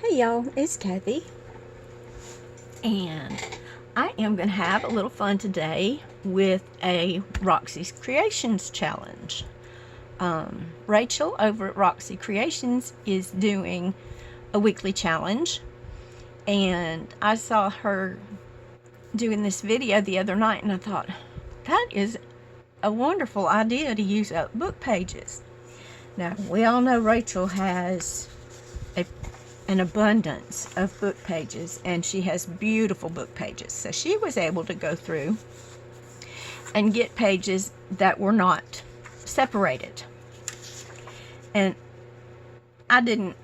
Hey y'all, it's Kathy, and I am going to have a little fun today with a Roxy's Creations challenge. Rachel over at Roxy Creations is doing a weekly challenge, and I saw her doing this video the other night, and I thought, that is a wonderful idea to use up book pages. Now, we all know Rachel has an abundance of book pages, and she has beautiful book pages. So she was able to go through and get pages that were not separated. And I didn't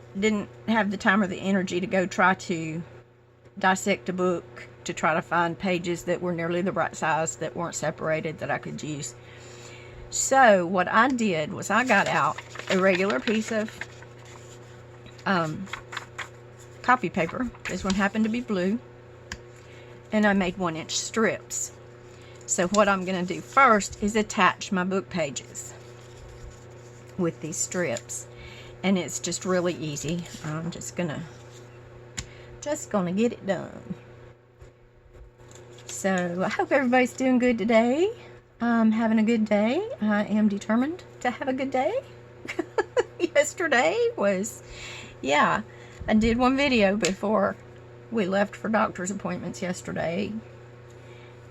have the time or the energy to go try to dissect a book to try to find pages that were nearly the right size, that weren't separated, that I could use. So what I did was I got out a regular piece of copy paper. This one happened to be blue, and I made 1-inch strips. So what I'm going to do first is attach my book pages with these strips, and it's just really easy. I'm just gonna get it done. So I hope everybody's doing good today. I'm having a good day. I am determined to have a good day. Yesterday was, yeah, I did one video before we left for doctor's appointments yesterday,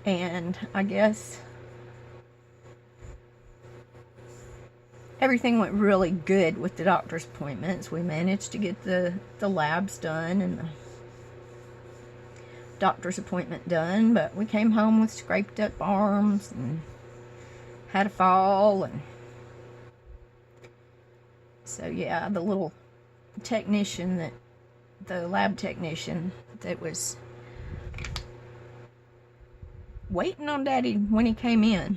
and I guess everything went really good with the doctor's appointments. We managed to get the labs done and the doctor's appointment done, but we came home with scraped up arms and had a fall, and so yeah, the little technician, that the lab technician that was waiting on Daddy when he came in,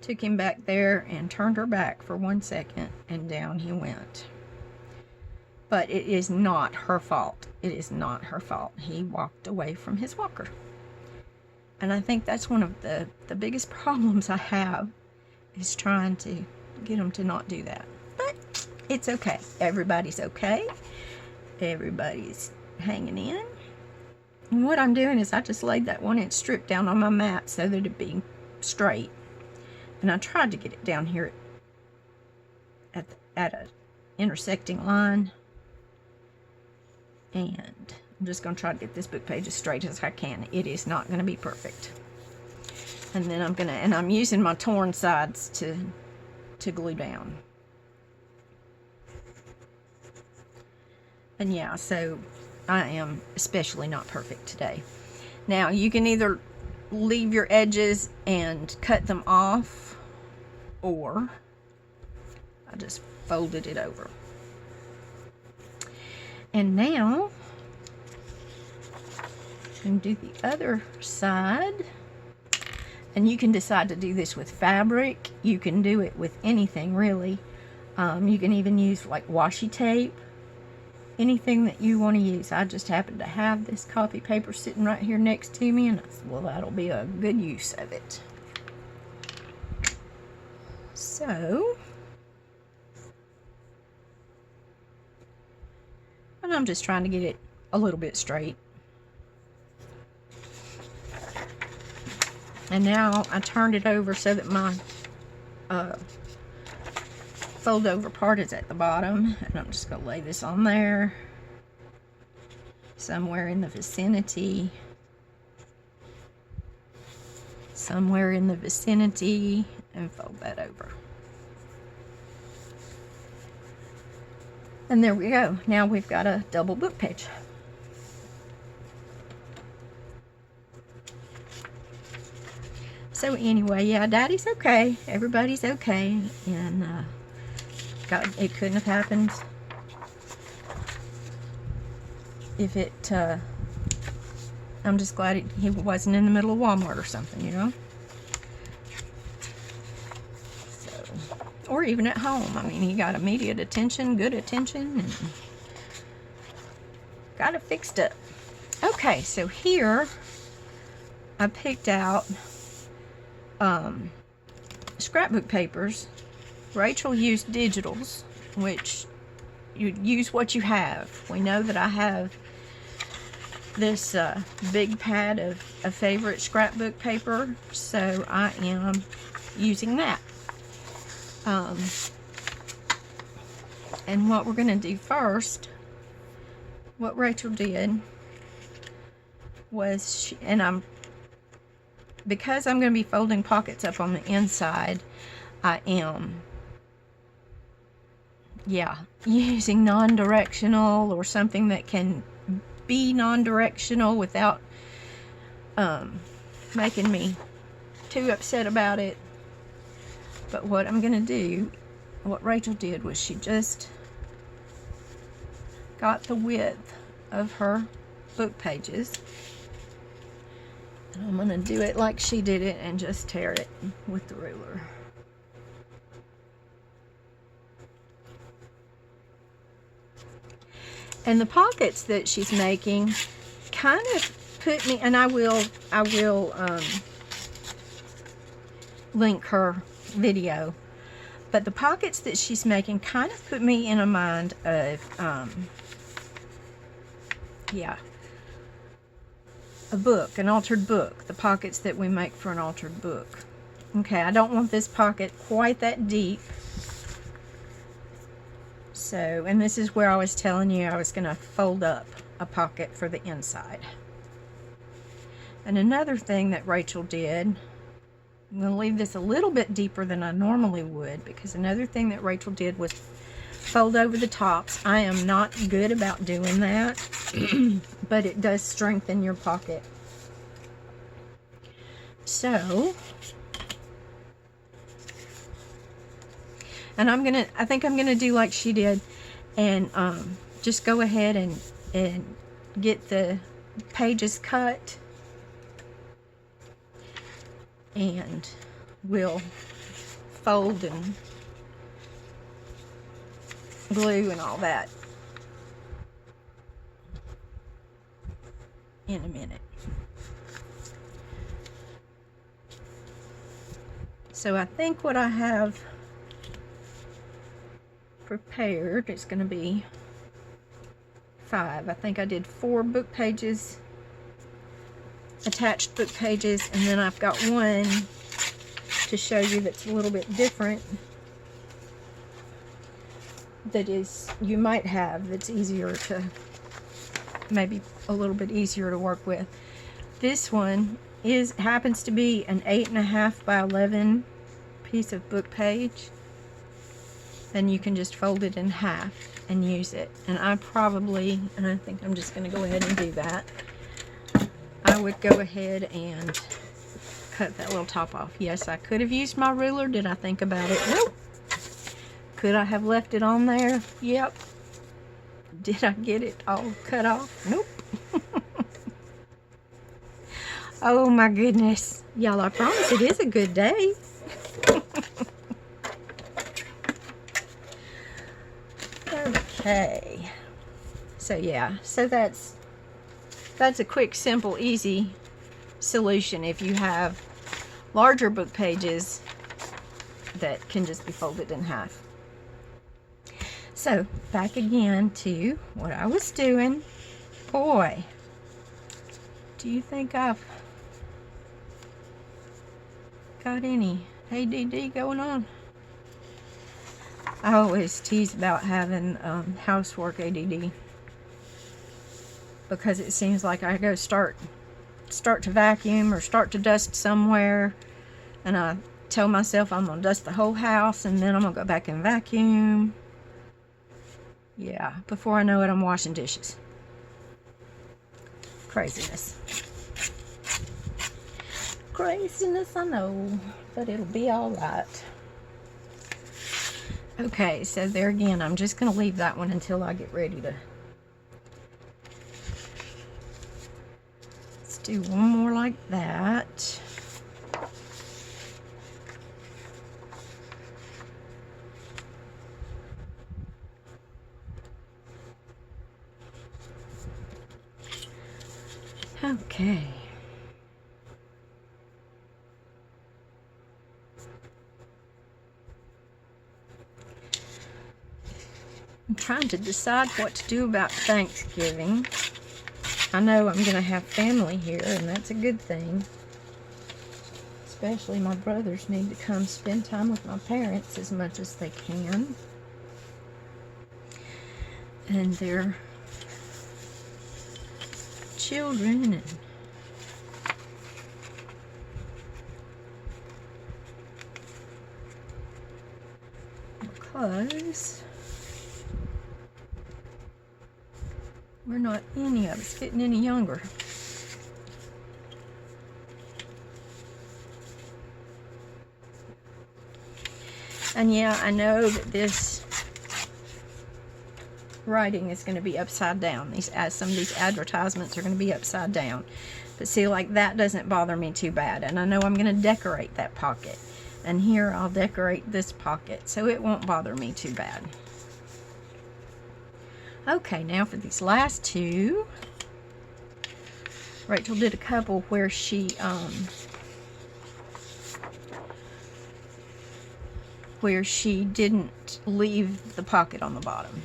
took him back there and turned her back for 1 second, and down he went. But it is not her fault. It is not her fault. He walked away from his walker. And I think that's one of the biggest problems I have, is trying to get him to not do that. But it's okay. Everybody's okay. Everybody's hanging in. And what I'm doing is I just laid that 1-inch strip down on my mat so that it'd be straight. And I tried to get it down here at a intersecting line. And I'm just going to try to get this book page as straight as I can. It is not going to be perfect. And then I'm using my torn sides to glue down. And yeah, so I am especially not perfect today. Now, you can either leave your edges and cut them off, or I just folded it over. And now I'm going to do the other side. And you can decide to do this with fabric. You can do it with anything, really. You can even use like washi tape. Anything that you want to use. I just happen to have this copy paper sitting right here next to me, and I said, well, that'll be a good use of it. So, and I'm just trying to get it a little bit straight. And now I turned it over so that my fold over part is at the bottom, and I'm just going to lay this on there somewhere in the vicinity, and fold that over. And there we go. Now we've got a double book page. So anyway, yeah, Daddy's okay. Everybody's okay. And God, it couldn't have happened if it, I'm just glad he wasn't in the middle of Walmart or something, you know? So, or even at home. I mean, he got immediate attention, good attention, and got it fixed up. Okay, so here I picked out scrapbook papers. Rachel used digitals, which you use what you have. We know that I have this big pad of favorite scrapbook paper, so I am using that. And what we're going to do first, what Rachel did was, because I'm going to be folding pockets up on the inside, I am, using non-directional or something that can be non-directional without making me too upset about it. But what I'm going to do, what Rachel did was she just got the width of her book pages. And I'm going to do it like she did it and just tear it with the ruler. And the pockets that she's making kind of put me, and I will link her video, but the pockets that she's making kind of put me in a mind of a book, an altered book, the pockets that we make for an altered book. Okay, I don't want this pocket quite that deep. So, and this is where I was telling you I was going to fold up a pocket for the inside. And another thing that Rachel did, I'm going to leave this a little bit deeper than I normally would, because another thing that Rachel did was fold over the tops. I am not good about doing that, but it does strengthen your pocket. So, and I think I'm gonna do like she did, and just go ahead and get the pages cut, and we'll fold and glue and all that in a minute. So I think what I have prepared is going to be 5. I think I did 4 book pages, attached book pages, and then I've got one to show you that's a little bit different, that is, you might have, that's easier to, maybe a little bit easier to work with. This one happens to be an 8.5 by 11 piece of book page, and you can just fold it in half and use it. And I think I'm just going to go ahead and do that. I would go ahead and cut that little top off. Yes, I could have used my ruler. Did I think about it? Nope. Could I have left it on there? Yep. Did I get it all cut off? Nope. Oh my goodness. Y'all, I promise it is a good day. Okay. So yeah, so that's a quick, simple, easy solution if you have larger book pages that can just be folded in half. So back again to what I was doing. Boy, do you think I've got any ADD going on? I always tease about having housework ADD, because it seems like I go start to vacuum or start to dust somewhere, and I tell myself I'm gonna dust the whole house, and then I'm gonna go back and vacuum. Yeah, before I know it, I'm washing dishes. Craziness. Craziness, I know, but it'll be all right. Okay, so there again, I'm just going to leave that one until I get ready to. Let's do one more like that. Okay. trying to decide what to do about Thanksgiving. I know I'm going to have family here, and that's a good thing. Especially my brothers need to come spend time with my parents as much as they can. And their children and because we're not any of us getting any younger. And yeah, I know that this writing is going to be upside down. Some of these advertisements are going to be upside down. But see, like, that doesn't bother me too bad. And I know I'm going to decorate that pocket. And here I'll decorate this pocket, so it won't bother me too bad. Okay, now for these last two. Rachel did a couple where she didn't leave the pocket on the bottom.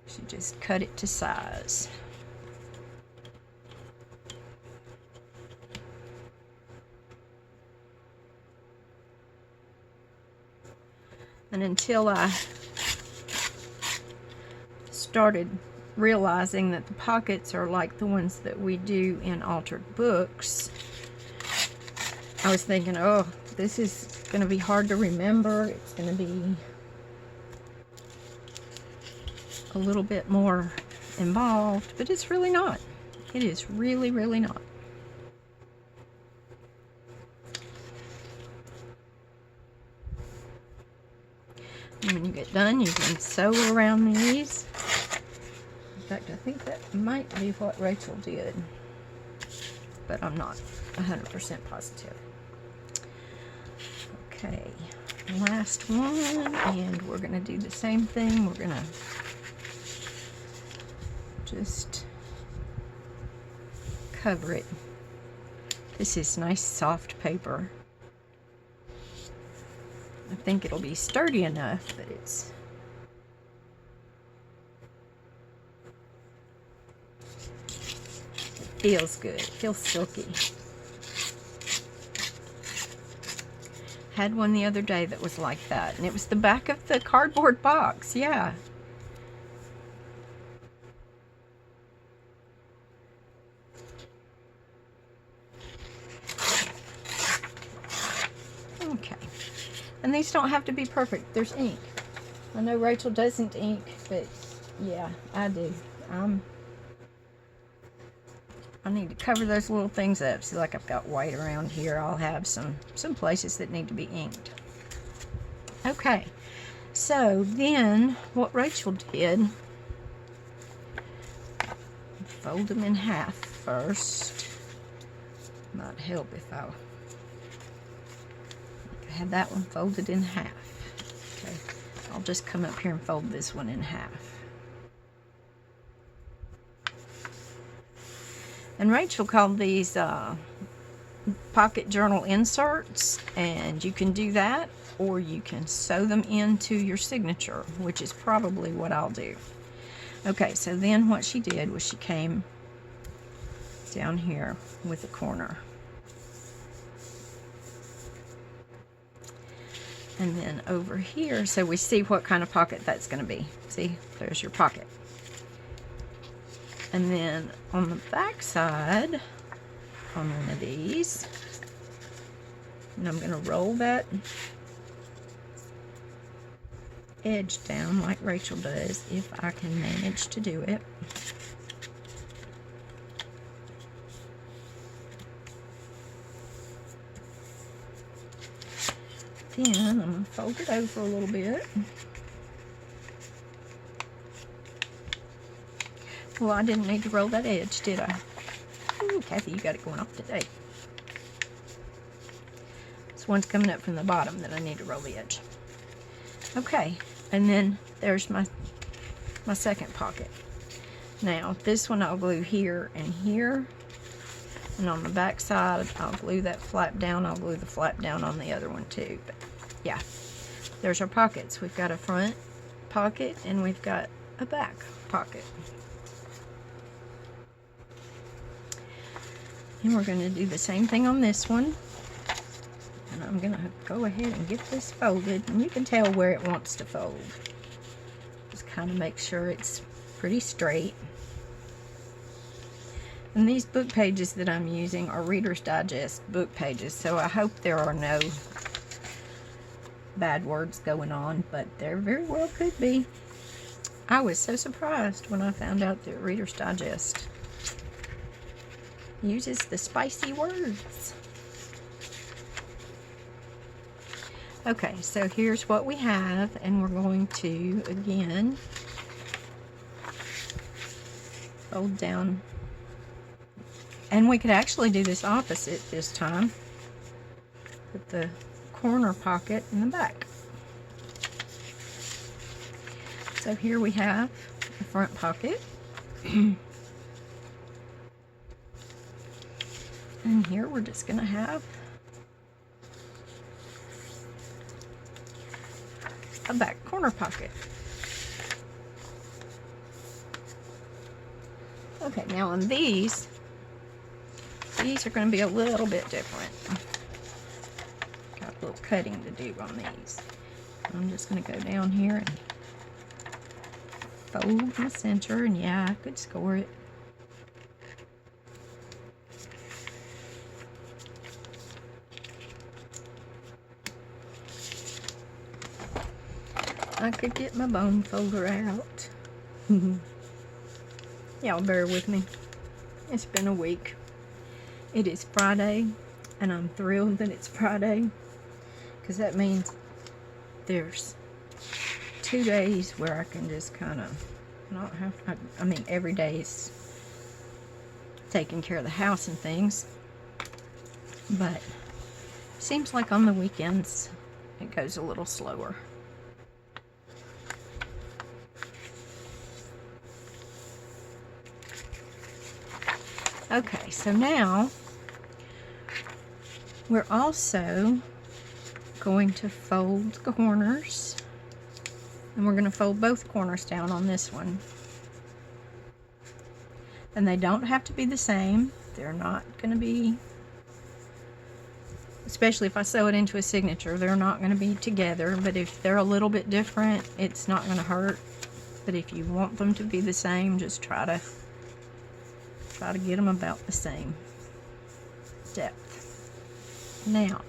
She just cut it to size. And until I started realizing that the pockets are like the ones that we do in Altered Books, I was thinking, oh, this is going to be hard to remember. It's going to be a little bit more involved, but it's really not. It is really, really not. And when you get done, you can sew around these. In fact, I think that might be what Rachel did, but I'm not 100% positive. Okay, last one, and we're going to do the same thing. We're going to just cover it. This is nice soft paper. I think it'll be sturdy enough, but it feels good. It feels silky. Had one the other day that was like that, and it was the back of the cardboard box. Yeah. Okay. And these don't have to be perfect. There's ink. I know Rachel doesn't ink, but yeah, I do. I need to cover those little things up. See, like I've got white around here. I'll have some places that need to be inked. Okay, so then what Rachel did, fold them in half first. Might help if I had that one folded in half. Okay, I'll just come up here and fold this one in half. And Rachel called these pocket journal inserts, and you can do that, or you can sew them into your signature, which is probably what I'll do. Okay, so then what she did was she came down here with a corner. And then over here, so we see what kind of pocket that's going to be. See, there's your pocket. And then on the back side, on one of these, and I'm going to roll that edge down like Rachel does, if I can manage to do it. Then I'm going to fold it over a little bit. Well, I didn't need to roll that edge, did I? Ooh, Kathy, you got it going off today. This one's coming up from the bottom that I need to roll the edge. Okay, and then there's my second pocket. Now, this one I'll glue here and here. And on the back side, I'll glue that flap down. I'll glue the flap down on the other one too. But yeah, there's our pockets. We've got a front pocket and we've got a back pocket. And we're going to do the same thing on this one. And I'm going to go ahead and get this folded. And you can tell where it wants to fold. Just kind of make sure it's pretty straight. And these book pages that I'm using are Reader's Digest book pages, so I hope there are no bad words going on, but there very well could be. I was so surprised when I found out that Reader's Digest uses the spicy words. Okay, so here's what we have, and we're going to, again, fold down. And we could actually do this opposite this time. Put the corner pocket in the back. So here we have the front pocket. And here we're just going to have a back corner pocket. Okay, now on these are going to be a little bit different. Got a little cutting to do on these. I'm just going to go down here and fold my center, and yeah, I could score it. I could get my bone folder out. Y'all bear with me. It's been a week. It is Friday, and I'm thrilled that it's Friday, because that means there's 2 days where I can just kind of not have to, I mean, every day is taking care of the house and things, but seems like on the weekends it goes a little slower. Okay, so now we're also going to fold the corners, and we're going to fold both corners down on this one. And they don't have to be the same. They're not going to be, especially if I sew it into a signature, they're not going to be together. But if they're a little bit different, it's not going to hurt. But if you want them to be the same, just try to get them about the same depth. Now,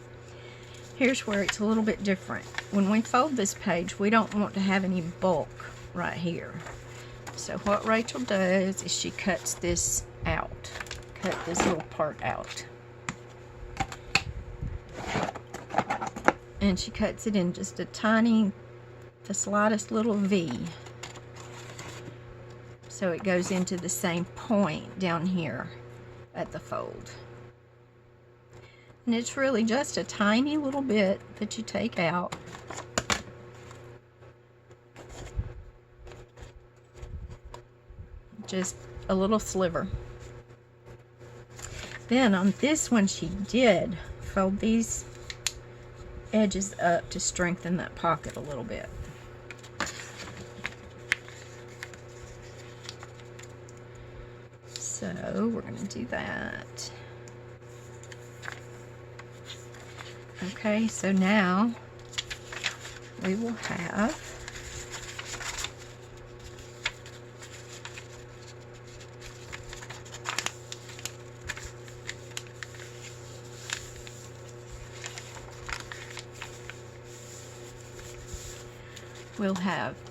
here's where it's a little bit different. When we fold this page, we don't want to have any bulk right here. So what Rachel does is she cuts this out. Cut this little part out. And she cuts it in just a tiny, the slightest little V. So it goes into the same point down here at the fold. And it's really just a tiny little bit that you take out. Just a little sliver. Then on this one she did fold these edges up to strengthen that pocket a little bit. So we're going to do that. Okay, so now we will have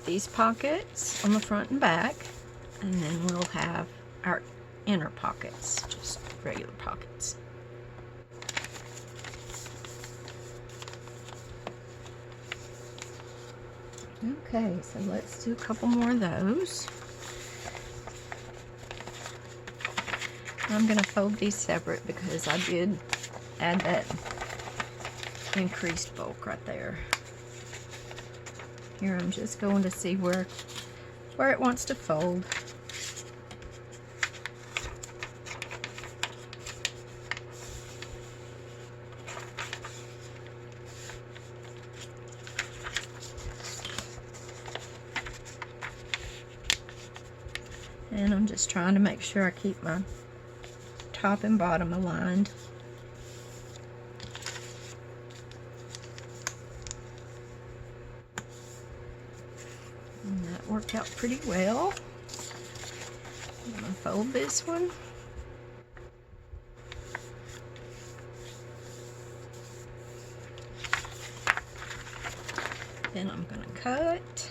these pockets on the front and back, and then we'll have our inner pockets, just regular pockets. Okay, so let's do a couple more of those. I'm going to fold these separate because I did add that increased bulk right there. Here I'm just going to see where it wants to fold. And I'm just trying to make sure I keep my top and bottom aligned. And that worked out pretty well. I'm going to fold this one. Then I'm going to cut.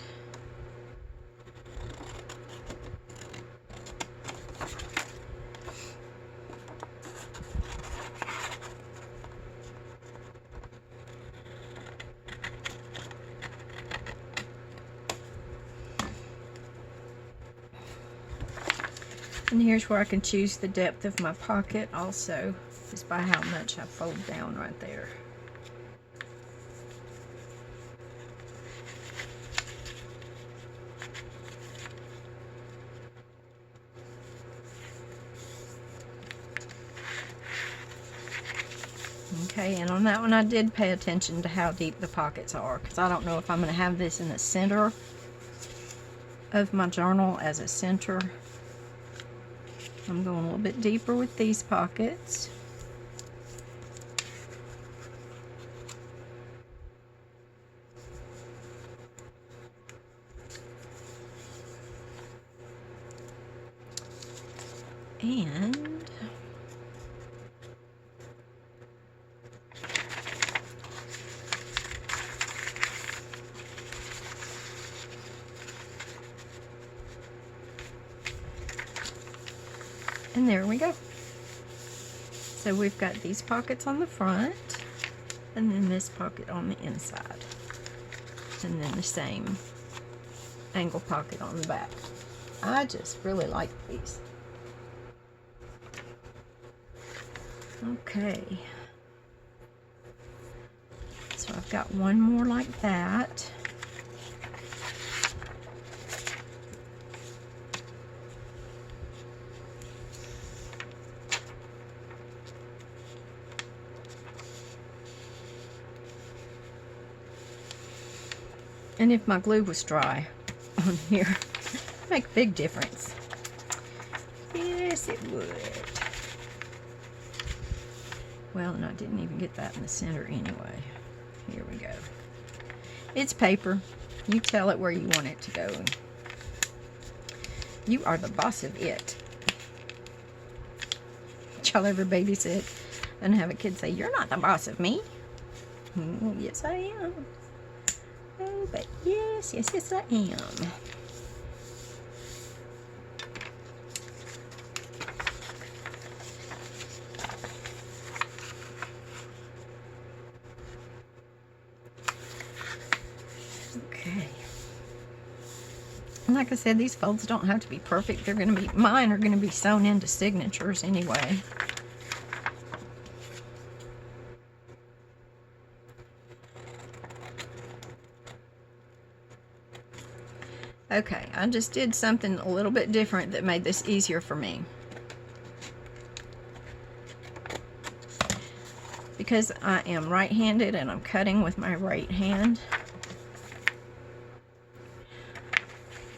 And here's where I can choose the depth of my pocket also, just by how much I fold down right there. Okay, and on that one I did pay attention to how deep the pockets are, because I don't know if I'm going to have this in the center of my journal as a center. I'm going a little bit deeper with these pockets. And there we go. So we've got these pockets on the front, and then this pocket on the inside, and then the same angle pocket on the back. I just really like these. Okay. So I've got one more like that. And if my glue was dry on here, it'd make a big difference. Yes, it would. Well, and I didn't even get that in the center anyway. Here we go. It's paper. You tell it where you want it to go. You are the boss of it. Did y'all ever babysit and have a kid say, "You're not the boss of me"? Yes, I am. Oh, but yes, I am. Okay. And like I said, these folds don't have to be perfect. They're going to be, mine are going to be sewn into signatures anyway. Okay, I just did something a little bit different that made this easier for me. Because I am right-handed and I'm cutting with my right hand,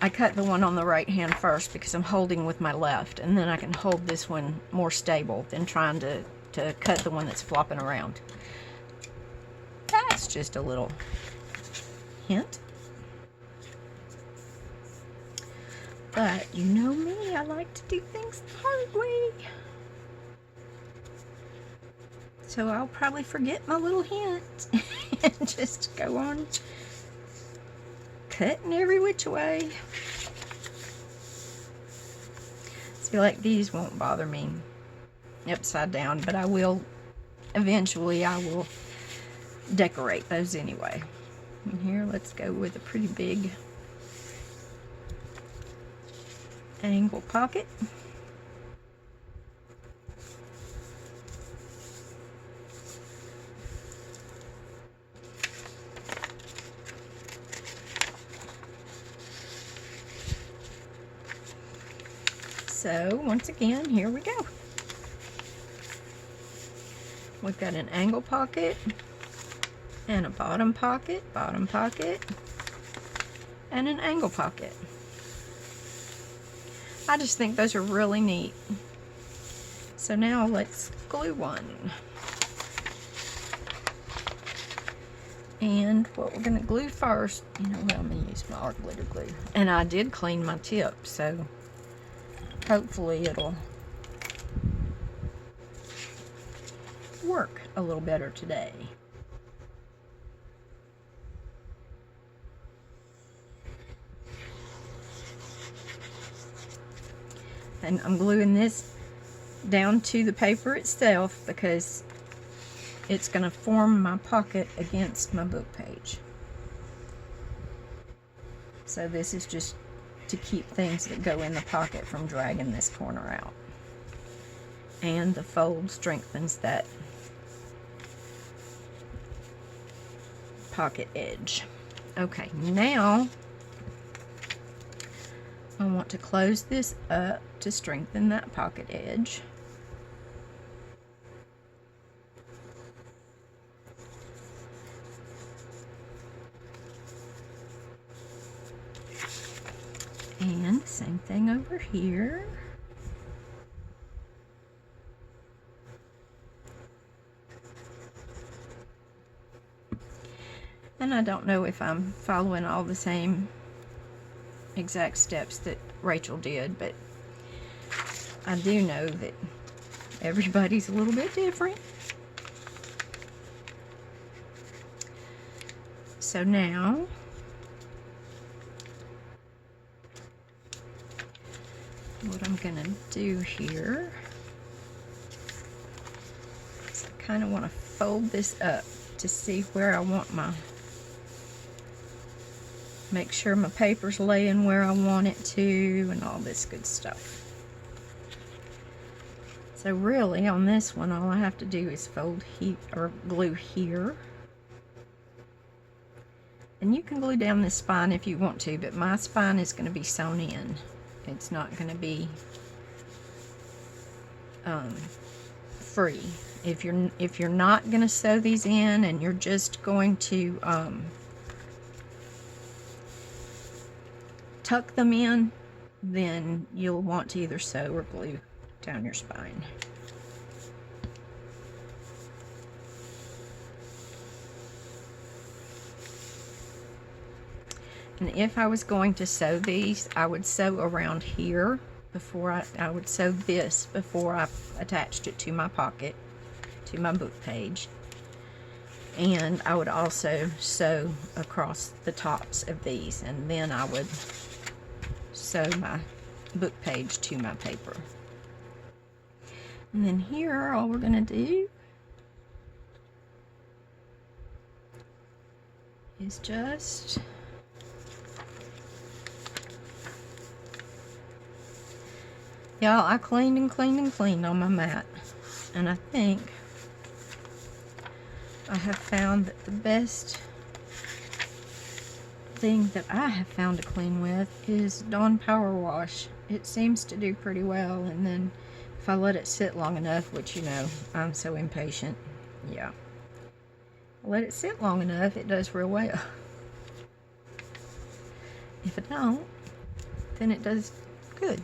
I cut the one on the right hand first because I'm holding with my left, and then I can hold this one more stable than trying to cut the one that's flopping around. That's just a little hint. But you know me, I like to do things the hard way. So I'll probably forget my little hint and just go on cutting every which way. I feel like these won't bother me upside down, but I will, eventually I will decorate those anyway. And here, let's go with a pretty big angle pocket. So once again, here we go. We've got an angle pocket and a bottom pocket, and an angle pocket. I just think those are really neat. So now let's glue one. And what we're going to glue first, you know what, I'm going to use my art glitter glue. And I did clean my tip, so hopefully it'll work a little better today. And I'm gluing this down to the paper itself because it's going to form my pocket against my book page. So this is just to keep things that go in the pocket from dragging this corner out. And the fold strengthens that pocket edge. Okay, now I want to close this up to strengthen that pocket edge. And same thing over here. And I don't know if I'm following all the same exact steps that Rachel did, but I do know that everybody's a little bit different. So now what I'm gonna do here is I kind of want to fold this up to see where I want make sure my paper's laying where I want it to and all this good stuff. So really on this one all I have to do is fold or glue here. And you can glue down this spine if you want to, but my spine is going to be sewn in. It's not going to be free. If you're not going to sew these in and you're just going to tuck them in, then you'll want to either sew or glue down your spine. And if I was going to sew these, I would sew around here before I would sew this before I attached it to my pocket, to my book page. And I would also sew across the tops of these, and then I would sew my book page to my paper. And then here, all we're going to do is just y'all, I cleaned and cleaned and cleaned on my mat, and I think I have found that the best thing that I have found to clean with is Dawn Power Wash. It seems to do pretty well, and then if I let it sit long enough, which you know, I'm so impatient, yeah. Let it sit long enough, it does real well. If it don't, then it does good.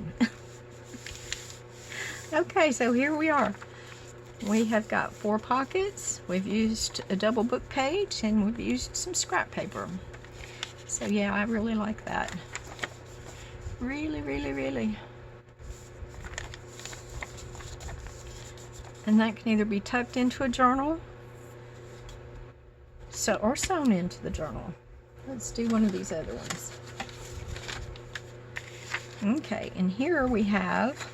Okay, so here we are. We have got 4 pockets. We've used a double book page, and we've used some scrap paper. So yeah, I really like that. Really, really, really. And that can either be tucked into a journal, or sewn into the journal. Let's do one of these other ones. Okay, and here we have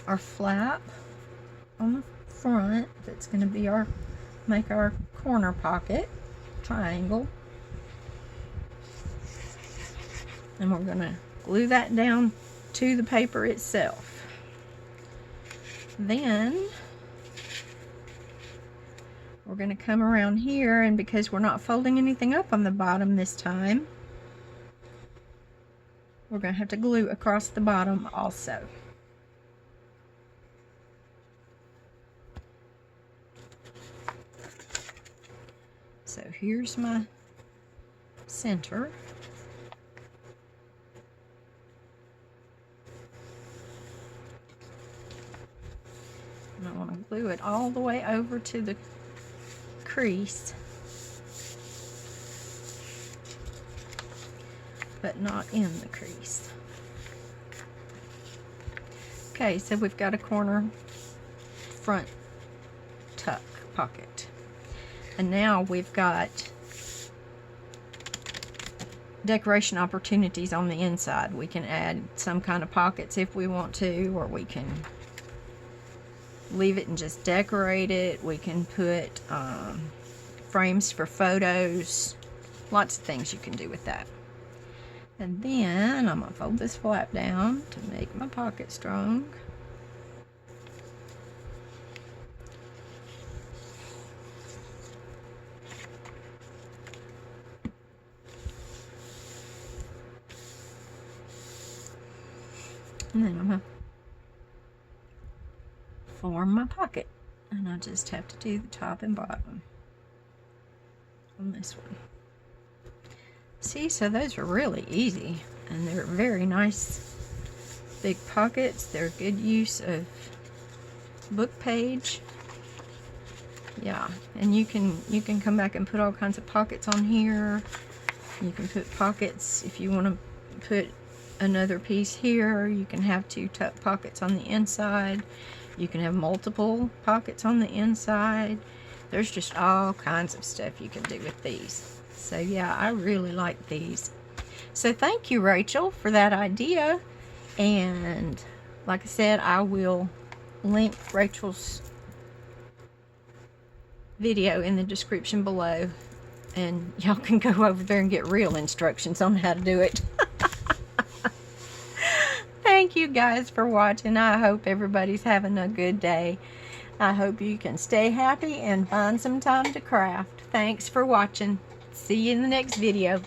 our flap on the front that's going to be make our corner pocket triangle, and we're going to glue that down to the paper itself. Then we're going to come around here, and because we're not folding anything up on the bottom this time, we're going to have to glue across the bottom also. So here's my center. And I want to glue it all the way over to the crease, but not in the crease. Okay, so we've got a corner front tuck pocket. And now we've got decoration opportunities on the inside. We can add some kind of pockets if we want to, or we can leave it and just decorate it. We can put frames for photos. Lots of things you can do with that. And then I'm going to fold this flap down to make my pocket strong. And then I'm going to form my pocket. And I just have to do the top and bottom on this one. See, so those are really easy, and they're very nice big pockets. They're good use of book page. Yeah, and you can come back and put all kinds of pockets on here. You can put pockets if you want to put another piece here. You can have 2 tuck pockets on the inside. You can have multiple pockets on the inside. There's just all kinds of stuff you can do with these. So yeah, I really like these. So thank you, Rachel, for that idea. And like I said, I will link Rachel's video in the description below, and y'all can go over there and get real instructions on how to do it. Thank you guys for watching. I hope everybody's having a good day. I hope you can stay happy and find some time to craft. Thanks for watching. See you in the next video.